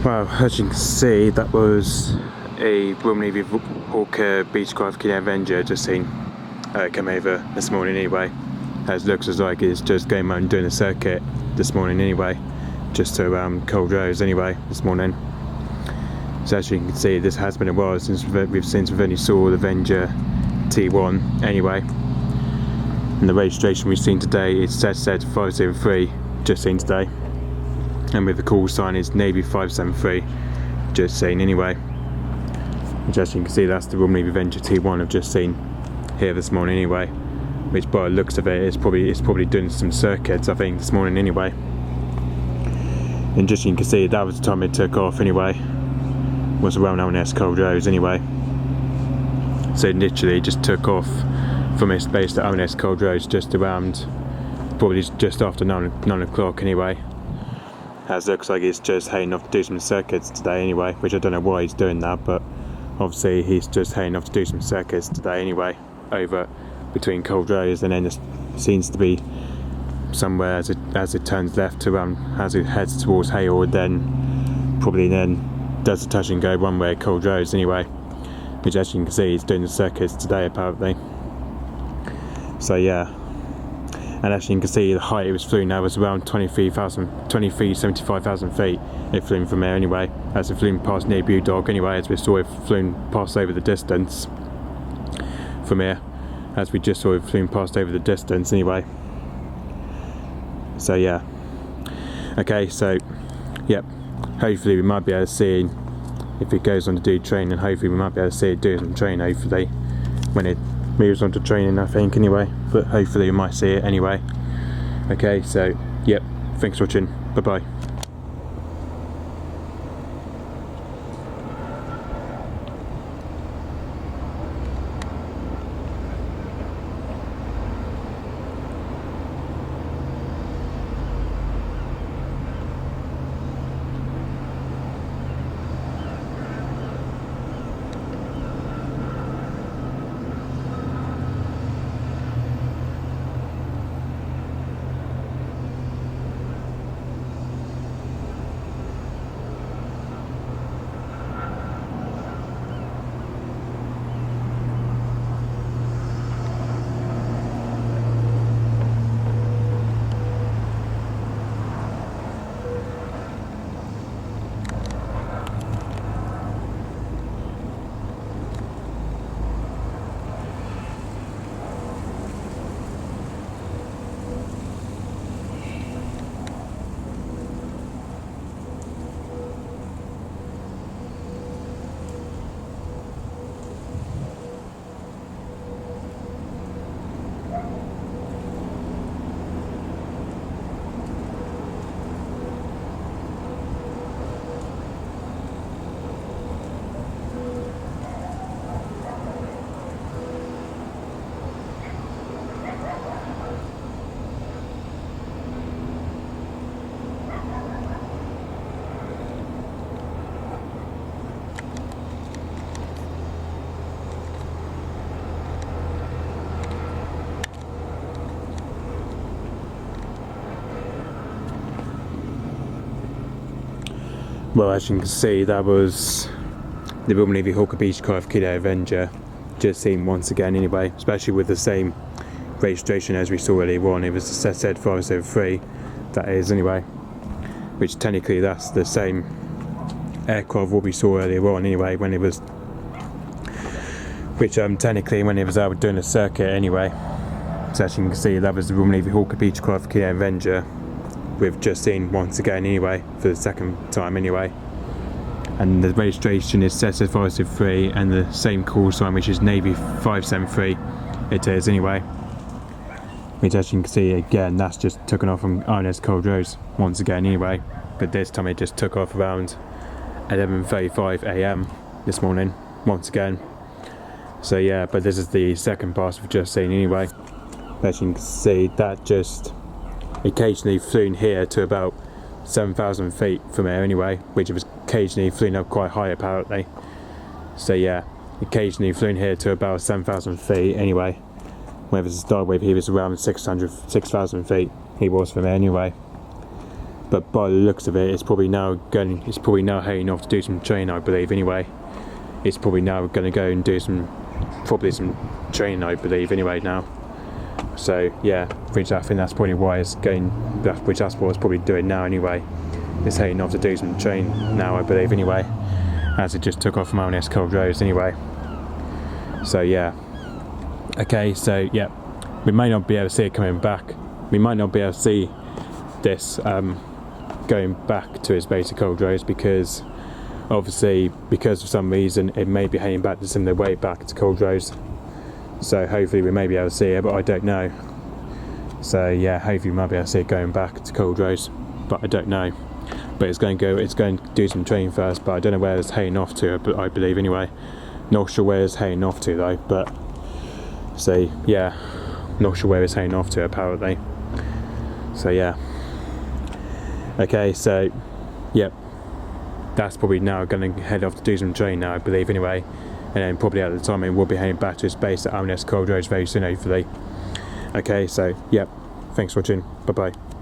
Well, as you can see, that was a Royal Navy Hawker Beechcraft Avenger just seen come over this morning anyway. As looks as like it's just going around doing a circuit this morning anyway, just around Culdrose anyway this morning. So as you can see, this has been a while since we've only saw the Avenger T1 anyway. And the registration we've seen today is ZZ503, just seen today. And with the call sign is Navy 573, just seen anyway. Which as you can see, that's the Royal Navy Avenger T1 I've just seen here this morning anyway. Which by the looks of it is probably doing some circuits I think this morning anyway. And just you can see that was the time it took off anyway. Was around ONS Culdrose anyway. So it literally just took off from its base at ONS Culdrose just around probably just after 9 o'clock anyway. As looks like he's just heading off to do some circuits today anyway, which I don't know why he's doing that, but obviously he's just heading off to do some circuits today anyway, over between Culdrose, and then it seems to be somewhere as it turns left to as it heads towards Hayward, then probably does a touch and go one way at Culdrose anyway, which as you can see he's doing the circuits today apparently. So yeah. And as you can see, the height it was flew now was around 75,000 feet. It flew from there anyway, as it flew past near Budog anyway, as we saw it flew past over the distance from here, as we just saw it flew past over the distance anyway. So yeah. Okay, so yep. Hopefully we might be able to see if it goes on to do training. Hopefully we might be able to see it do some training. Hopefully when it moves on to training, I think anyway, but hopefully you might see it anyway. Okay, so yep, thanks for watching, bye bye. Well, as you can see, that was the Royal Navy Hawker Beechcraft Avenger, just seen once again anyway, especially with the same registration as we saw earlier on. It was the ZZ503, that is anyway, which technically that's the same aircraft what we saw earlier on anyway, when it was, which technically when it was out doing a circuit anyway. So as you can see, that was the Royal Navy Hawker Beechcraft Avenger, we've just seen once again anyway, for the second time anyway. And the registration is ZZ503 and the same call sign, which is Navy 573 it is anyway. Which as you can see again, that's just taken off from ONS Culdrose once again anyway, but this time it just took off around 11:35 AM this morning once again. So yeah, but this is the second pass we've just seen anyway. As you can see, that just occasionally flew here to about 7,000 feet from here anyway, which was occasionally flew up quite high apparently. So yeah, occasionally flew here to about 7,000 feet anyway. Whereas to start with, he was around 6,000 feet, he was from here anyway. but by the looks of it, it's probably now heading off to do some training, I believe. Anyway, it's probably now going to go and do some training, I believe. Anyway, now. So yeah, which I think that's probably why it's going. Which that's what it's probably doing now. Anyway, it's heading off to do some training now, I believe. Anyway, as it just took off from RNS Culdrose. Anyway. So yeah. Okay. So yeah, we may not be able to see it coming back. We might not be able to see this going back to its base at Culdrose, because obviously, because for some reason it may be heading back the similar way back to Culdrose. So hopefully we may be able to see it, but I don't know. So yeah, hopefully we might be able to see it going back to Culdrose, but I don't know. But it's going to do some training first, but I don't know where it's heading off to, but I believe anyway. Not sure where it's heading off to though, but so yeah, not sure where it's heading off to apparently. So yeah. Okay, so yep, that's probably now going to head off to do some training now, I believe anyway, and then probably at the time it will be heading back to its base at RNS Culdrose very soon, hopefully. Okay, so yep, thanks for watching, bye bye.